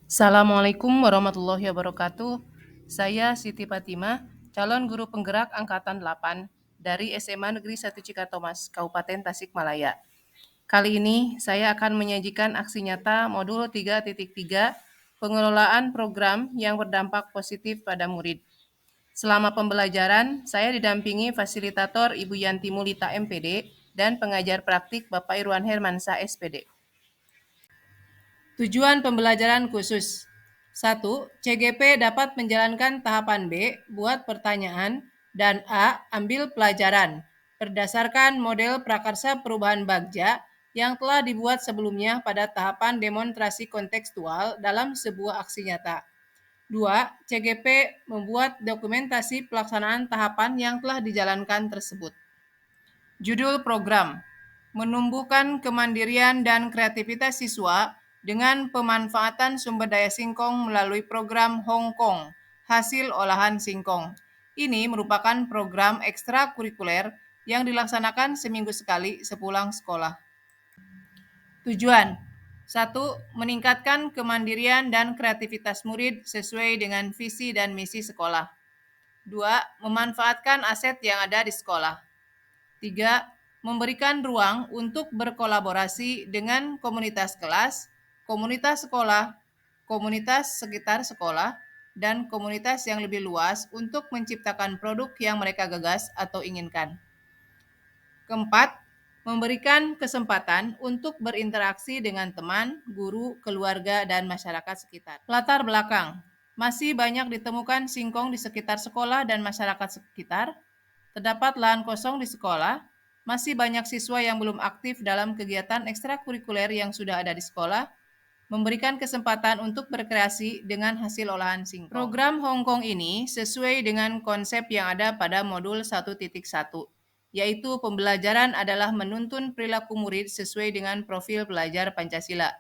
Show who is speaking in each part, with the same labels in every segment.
Speaker 1: Assalamualaikum warahmatullahi wabarakatuh. Saya Siti Fatimah, calon guru penggerak Angkatan 8 dari SMA Negeri 1 Cikatomas, Kabupaten Tasikmalaya. Kali ini saya akan menyajikan aksi nyata modul 3.3 pengelolaan program yang berdampak positif pada murid. Selama pembelajaran, saya didampingi fasilitator Ibu Yanti Mulita MPD dan pengajar praktik Bapak Irwan Hermansa SPD. Tujuan pembelajaran khusus. 1. CGP dapat menjalankan tahapan B, buat pertanyaan, dan A, ambil pelajaran, berdasarkan model prakarsa perubahan Bagja yang telah dibuat sebelumnya pada tahapan demonstrasi kontekstual dalam sebuah aksi nyata. 2. CGP membuat dokumentasi pelaksanaan tahapan yang telah dijalankan tersebut. Judul program: Menumbuhkan kemandirian dan kreativitas siswa dengan pemanfaatan sumber daya singkong melalui program Hong Kong, hasil olahan singkong. Ini merupakan program ekstrakurikuler yang dilaksanakan seminggu sekali sepulang sekolah. Tujuan: 1. Meningkatkan kemandirian dan kreativitas murid sesuai dengan visi dan misi sekolah. 2. Memanfaatkan aset yang ada di sekolah. 3. Memberikan ruang untuk berkolaborasi dengan komunitas kelas, komunitas sekolah, komunitas sekitar sekolah, dan komunitas yang lebih luas untuk menciptakan produk yang mereka gagas atau inginkan. Keempat, memberikan kesempatan untuk berinteraksi dengan teman, guru, keluarga, dan masyarakat sekitar. Latar belakang: masih banyak ditemukan singkong di sekitar sekolah dan masyarakat sekitar. Terdapat lahan kosong di sekolah. Masih banyak siswa yang belum aktif dalam kegiatan ekstrakurikuler yang sudah ada di sekolah. Memberikan kesempatan untuk berkreasi dengan hasil olahan singkong. Program Hong Kong ini sesuai dengan konsep yang ada pada modul 1.1, yaitu pembelajaran adalah menuntun perilaku murid sesuai dengan profil pelajar Pancasila.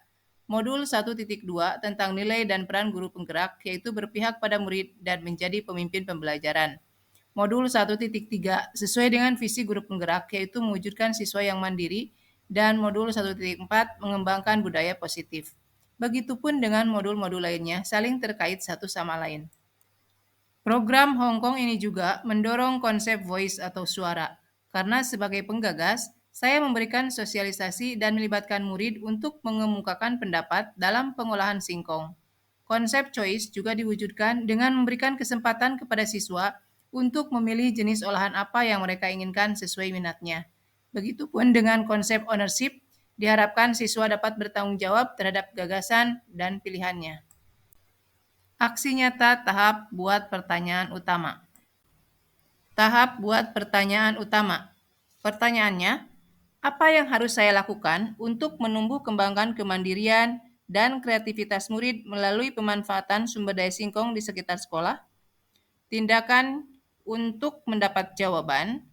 Speaker 1: Modul 1.2 tentang nilai dan peran guru penggerak, yaitu berpihak pada murid dan menjadi pemimpin pembelajaran. Modul 1.3 sesuai dengan visi guru penggerak, yaitu mewujudkan siswa yang mandiri, dan modul 1.4 mengembangkan budaya positif. Begitupun dengan modul-modul lainnya, saling terkait satu sama lain. Program Hong Kong ini juga mendorong konsep voice atau suara, karena sebagai penggagas, saya memberikan sosialisasi dan melibatkan murid untuk mengemukakan pendapat dalam pengolahan singkong. Konsep choice juga diwujudkan dengan memberikan kesempatan kepada siswa untuk memilih jenis olahan apa yang mereka inginkan sesuai minatnya. Begitupun dengan konsep ownership, diharapkan siswa dapat bertanggung jawab terhadap gagasan dan pilihannya. Aksi nyata tahap buat pertanyaan utama. Tahap buat pertanyaan utama. Pertanyaannya, apa yang harus saya lakukan untuk menumbuh kembangkan kemandirian dan kreativitas murid melalui pemanfaatan sumber daya singkong di sekitar sekolah? Tindakan untuk mendapat jawaban,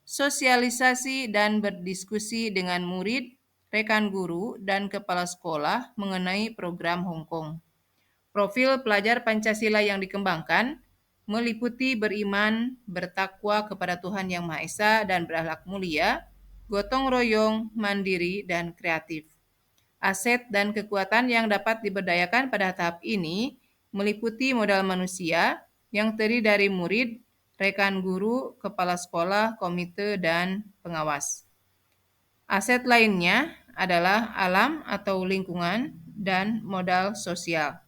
Speaker 1: sosialisasi dan berdiskusi dengan murid, rekan guru, dan kepala sekolah mengenai program Hong Kong. Profil pelajar Pancasila yang dikembangkan meliputi beriman, bertakwa kepada Tuhan Yang Maha Esa dan berakhlak mulia, gotong royong, mandiri, dan kreatif. Aset dan kekuatan yang dapat diberdayakan pada tahap ini meliputi modal manusia yang terdiri dari murid, rekan guru, kepala sekolah, komite, dan pengawas. Aset lainnya adalah alam atau lingkungan dan modal sosial.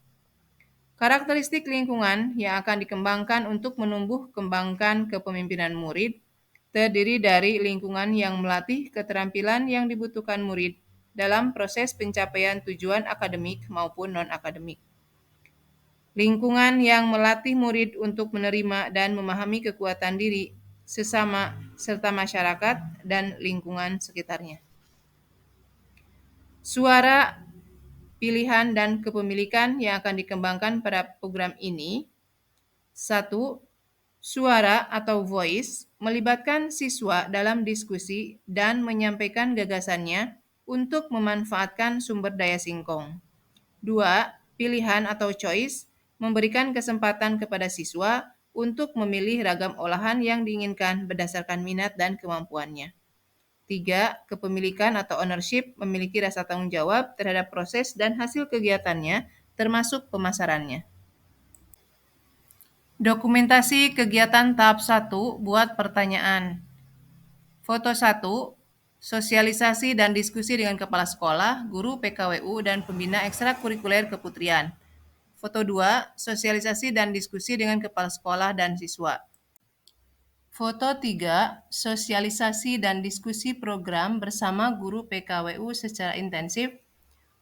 Speaker 1: Karakteristik lingkungan yang akan dikembangkan untuk menumbuh kembangkan kepemimpinan murid terdiri dari lingkungan yang melatih keterampilan yang dibutuhkan murid dalam proses pencapaian tujuan akademik maupun non-akademik. Lingkungan yang melatih murid untuk menerima dan memahami kekuatan diri, sesama, serta masyarakat dan lingkungan sekitarnya. Suara, pilihan, dan kepemilikan yang akan dikembangkan pada program ini. 1. Suara atau voice melibatkan siswa dalam diskusi dan menyampaikan gagasannya untuk memanfaatkan sumber daya singkong. 2. Pilihan atau choice memberikan kesempatan kepada siswa untuk memilih ragam olahan yang diinginkan berdasarkan minat dan kemampuannya. 3. Kepemilikan atau ownership memiliki rasa tanggung jawab terhadap proses dan hasil kegiatannya termasuk pemasarannya. Dokumentasi kegiatan tahap 1 buat pertanyaan. Foto 1, sosialisasi dan diskusi dengan kepala sekolah, guru PKWU, dan pembina ekstrakurikuler keputrian. Foto 2, sosialisasi dan diskusi dengan kepala sekolah dan siswa. Foto 3, sosialisasi dan diskusi program bersama guru PKWU secara intensif.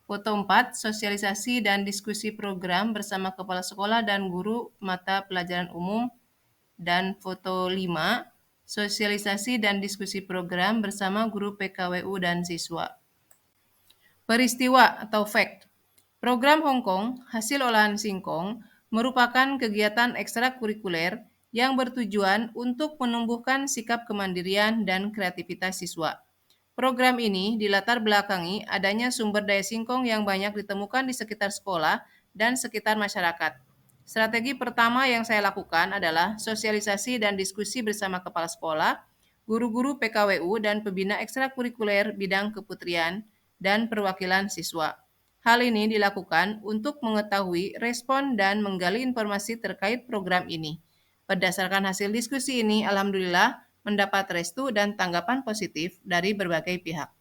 Speaker 1: Foto 4, sosialisasi dan diskusi program bersama kepala sekolah dan guru mata pelajaran umum. Dan foto 5, sosialisasi dan diskusi program bersama guru PKWU dan siswa. Peristiwa atau fact. Program Hongkong, hasil olahan singkong, merupakan kegiatan ekstrakurikuler yang bertujuan untuk menumbuhkan sikap kemandirian dan kreativitas siswa. Program ini dilatar belakangi adanya sumber daya singkong yang banyak ditemukan di sekitar sekolah dan sekitar masyarakat. Strategi pertama yang saya lakukan adalah sosialisasi dan diskusi bersama kepala sekolah, guru-guru PKWU, dan pembina ekstrakurikuler bidang keputrian dan perwakilan siswa. Hal ini dilakukan untuk mengetahui respon dan menggali informasi terkait program ini. Berdasarkan hasil diskusi ini, alhamdulillah mendapat restu dan tanggapan positif dari berbagai pihak.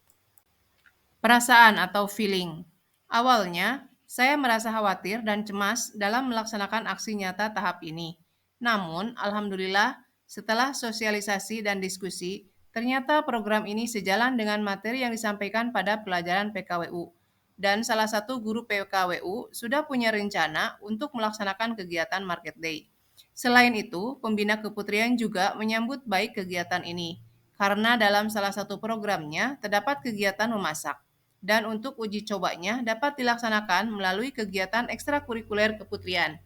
Speaker 1: Perasaan atau feeling. Awalnya, saya merasa khawatir dan cemas dalam melaksanakan aksi nyata tahap ini. Namun, alhamdulillah, setelah sosialisasi dan diskusi, ternyata program ini sejalan dengan materi yang disampaikan pada pelajaran PKWU. Dan salah satu guru PKWU sudah punya rencana untuk melaksanakan kegiatan Market Day. Selain itu, pembina keputrian juga menyambut baik kegiatan ini, karena dalam salah satu programnya terdapat kegiatan memasak. Dan untuk uji cobanya dapat dilaksanakan melalui kegiatan ekstrakurikuler keputrian.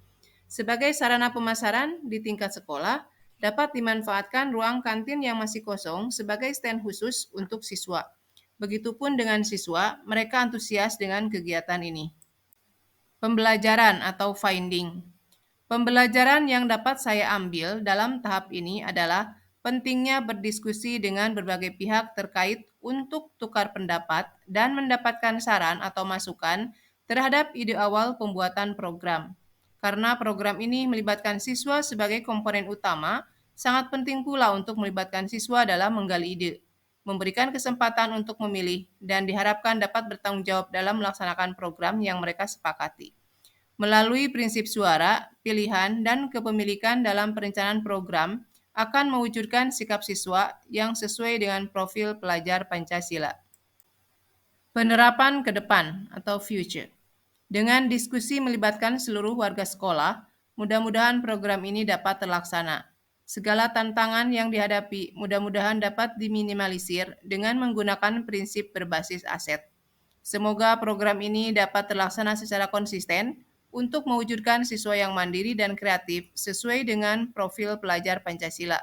Speaker 1: Sebagai sarana pemasaran di tingkat sekolah, dapat dimanfaatkan ruang kantin yang masih kosong sebagai stand khusus untuk siswa. Begitupun dengan siswa, mereka antusias dengan kegiatan ini. Pembelajaran atau finding. Pembelajaran yang dapat saya ambil dalam tahap ini adalah pentingnya berdiskusi dengan berbagai pihak terkait untuk tukar pendapat dan mendapatkan saran atau masukan terhadap ide awal pembuatan program. Karena program ini melibatkan siswa sebagai komponen utama, sangat penting pula untuk melibatkan siswa dalam menggali ide, memberikan kesempatan untuk memilih, dan diharapkan dapat bertanggung jawab dalam melaksanakan program yang mereka sepakati. Melalui prinsip suara, pilihan, dan kepemilikan dalam perencanaan program akan mewujudkan sikap siswa yang sesuai dengan profil pelajar Pancasila. Penerapan ke depan atau future. Dengan diskusi melibatkan seluruh warga sekolah, mudah-mudahan program ini dapat terlaksana. Segala tantangan yang dihadapi mudah-mudahan dapat diminimalisir dengan menggunakan prinsip berbasis aset. Semoga program ini dapat terlaksana secara konsisten untuk mewujudkan siswa yang mandiri dan kreatif sesuai dengan profil pelajar Pancasila.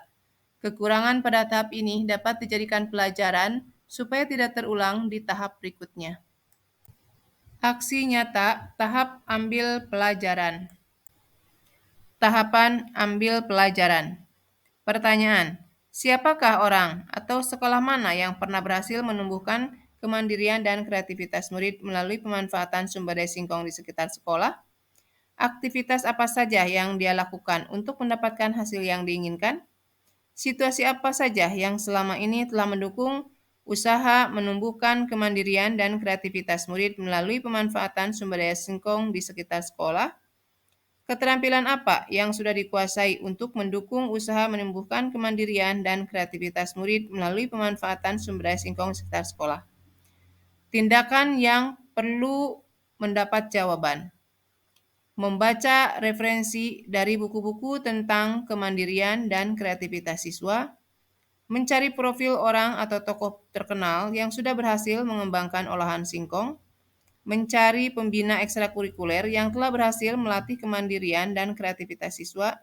Speaker 1: Kekurangan pada tahap ini dapat dijadikan pelajaran supaya tidak terulang di tahap berikutnya. Aksi nyata tahap ambil pelajaran. Tahapan ambil pelajaran. Pertanyaan, siapakah orang atau sekolah mana yang pernah berhasil menumbuhkan kemandirian dan kreativitas murid melalui pemanfaatan sumber daya singkong di sekitar sekolah? Aktivitas apa saja yang dia lakukan untuk mendapatkan hasil yang diinginkan? Situasi apa saja yang selama ini telah mendukung usaha menumbuhkan kemandirian dan kreativitas murid melalui pemanfaatan sumber daya singkong di sekitar sekolah? Keterampilan apa yang sudah dikuasai untuk mendukung usaha menumbuhkan kemandirian dan kreativitas murid melalui pemanfaatan sumber daya singkong di sekitar sekolah? Tindakan yang perlu mendapat jawaban. Membaca referensi dari buku-buku tentang kemandirian dan kreativitas siswa, mencari profil orang atau tokoh terkenal yang sudah berhasil mengembangkan olahan singkong, mencari pembina ekstrakurikuler yang telah berhasil melatih kemandirian dan kreativitas siswa,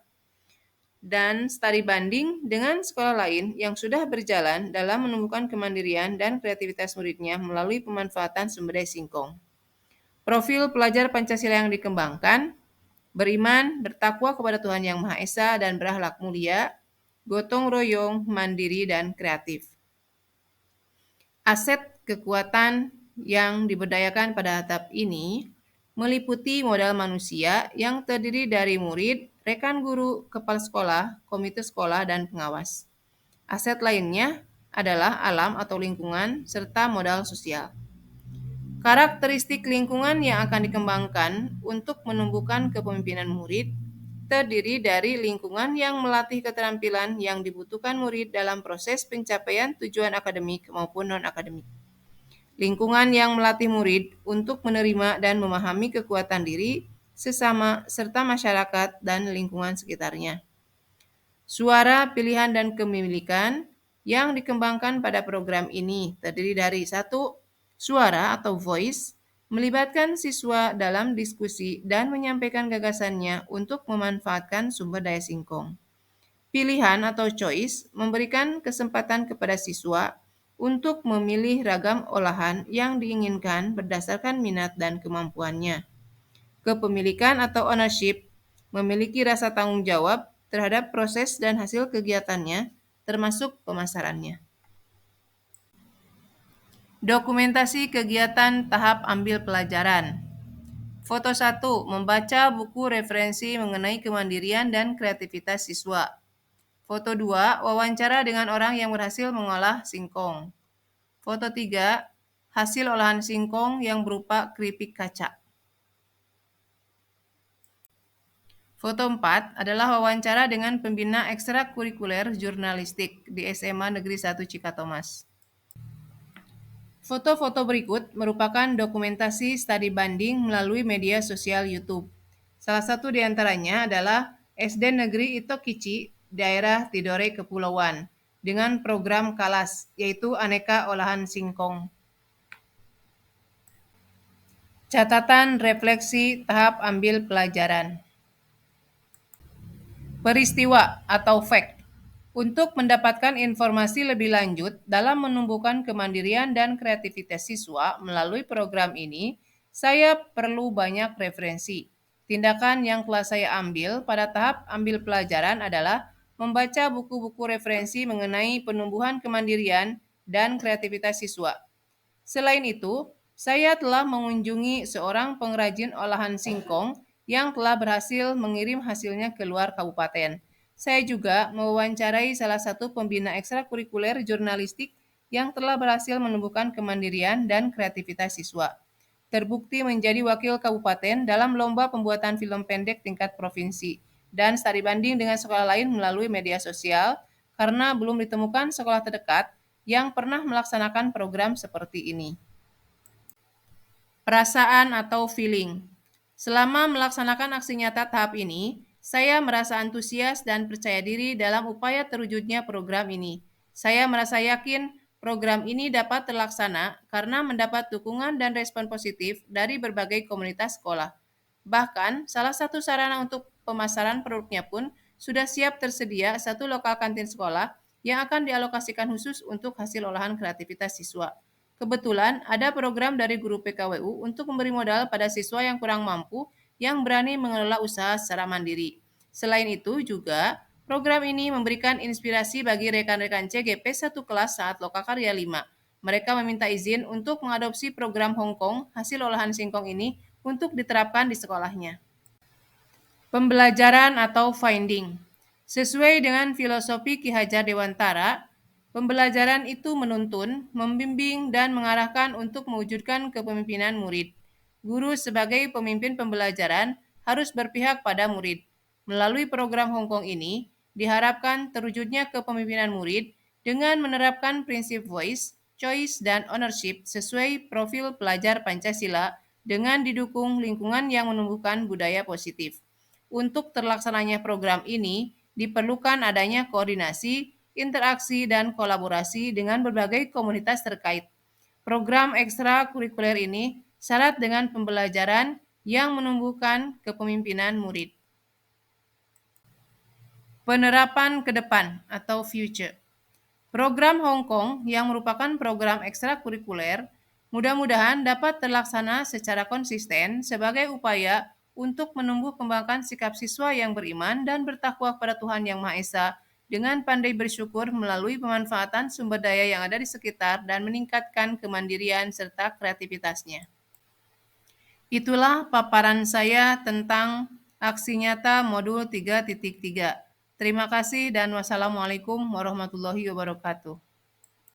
Speaker 1: dan studi banding dengan sekolah lain yang sudah berjalan dalam menumbuhkan kemandirian dan kreativitas muridnya melalui pemanfaatan sumber daya singkong. Profil pelajar Pancasila yang dikembangkan, beriman, bertakwa kepada Tuhan Yang Maha Esa, dan berakhlak mulia, gotong royong, mandiri, dan kreatif. Aset kekuatan yang diberdayakan pada tahap ini meliputi modal manusia yang terdiri dari murid, rekan guru, kepala sekolah, komite sekolah, dan pengawas. Aset lainnya adalah alam atau lingkungan, serta modal sosial. Karakteristik lingkungan yang akan dikembangkan untuk menumbuhkan kepemimpinan murid terdiri dari lingkungan yang melatih keterampilan yang dibutuhkan murid dalam proses pencapaian tujuan akademik maupun non-akademik. Lingkungan yang melatih murid untuk menerima dan memahami kekuatan diri, sesama, serta masyarakat dan lingkungan sekitarnya. Suara, pilihan, dan kepemilikan yang dikembangkan pada program ini terdiri dari satu, suara atau voice, melibatkan siswa dalam diskusi dan menyampaikan gagasannya untuk memanfaatkan sumber daya singkong. Pilihan atau choice memberikan kesempatan kepada siswa untuk memilih ragam olahan yang diinginkan berdasarkan minat dan kemampuannya. Kepemilikan atau ownership memiliki rasa tanggung jawab terhadap proses dan hasil kegiatannya, termasuk pemasarannya. Dokumentasi kegiatan tahap ambil pelajaran. Foto 1. Membaca buku referensi mengenai kemandirian dan kreativitas siswa. Foto 2. Wawancara dengan orang yang berhasil mengolah singkong. Foto 3. Hasil olahan singkong yang berupa keripik kaca. Foto 4 adalah wawancara dengan pembina ekstrakurikuler jurnalistik di SMA Negeri 1 Cikatomas. Foto-foto berikut merupakan dokumentasi studi banding melalui media sosial YouTube. Salah satu di antaranya adalah SD Negeri Itokichi, daerah Tidore Kepulauan, dengan program KALAS, yaitu Aneka Olahan Singkong. Catatan refleksi tahap ambil pelajaran. Peristiwa atau fact. Untuk mendapatkan informasi lebih lanjut dalam menumbuhkan kemandirian dan kreativitas siswa melalui program ini, saya perlu banyak referensi. Tindakan yang telah saya ambil pada tahap ambil pelajaran adalah membaca buku-buku referensi mengenai penumbuhan kemandirian dan kreativitas siswa. Selain itu, saya telah mengunjungi seorang pengrajin olahan singkong yang telah berhasil mengirim hasilnya ke luar kabupaten. Saya juga mewawancarai salah satu pembina ekstrakurikuler jurnalistik yang telah berhasil menumbuhkan kemandirian dan kreativitas siswa. Terbukti menjadi wakil kabupaten dalam lomba pembuatan film pendek tingkat provinsi dan studi banding dengan sekolah lain melalui media sosial karena belum ditemukan sekolah terdekat yang pernah melaksanakan program seperti ini. Perasaan atau feeling. Selama melaksanakan aksi nyata tahap ini, saya merasa antusias dan percaya diri dalam upaya terwujudnya program ini. Saya merasa yakin program ini dapat terlaksana karena mendapat dukungan dan respon positif dari berbagai komunitas sekolah. Bahkan, salah satu sarana untuk pemasaran produknya pun sudah siap tersedia satu lokal kantin sekolah yang akan dialokasikan khusus untuk hasil olahan kreativitas siswa. Kebetulan ada program dari guru PKWU untuk memberi modal pada siswa yang kurang mampu yang berani mengelola usaha secara mandiri. Selain itu juga, program ini memberikan inspirasi bagi rekan-rekan CGP satu kelas saat Lokakarya 5. Mereka meminta izin untuk mengadopsi program Hong Kong hasil olahan singkong ini untuk diterapkan di sekolahnya. Pembelajaran atau finding. Sesuai dengan filosofi Ki Hajar Dewantara, pembelajaran itu menuntun, membimbing, dan mengarahkan untuk mewujudkan kepemimpinan murid. Guru sebagai pemimpin pembelajaran harus berpihak pada murid. Melalui program Hong Kong ini, diharapkan terwujudnya kepemimpinan murid dengan menerapkan prinsip voice, choice, dan ownership sesuai profil pelajar Pancasila dengan didukung lingkungan yang menumbuhkan budaya positif. Untuk terlaksananya program ini, diperlukan adanya koordinasi, interaksi, dan kolaborasi dengan berbagai komunitas terkait. Program ekstrakurikuler ini syarat dengan pembelajaran yang menumbuhkan kepemimpinan murid. Penerapan ke depan atau future. Program Hong Kong yang merupakan program ekstrakurikuler mudah-mudahan dapat terlaksana secara konsisten sebagai upaya untuk menumbuh kembangkan sikap siswa yang beriman dan bertakwa kepada Tuhan Yang Maha Esa dengan pandai bersyukur melalui pemanfaatan sumber daya yang ada di sekitar dan meningkatkan kemandirian serta kreativitasnya. Itulah paparan saya tentang aksi nyata modul 3.3. Terima kasih dan wassalamualaikum warahmatullahi wabarakatuh.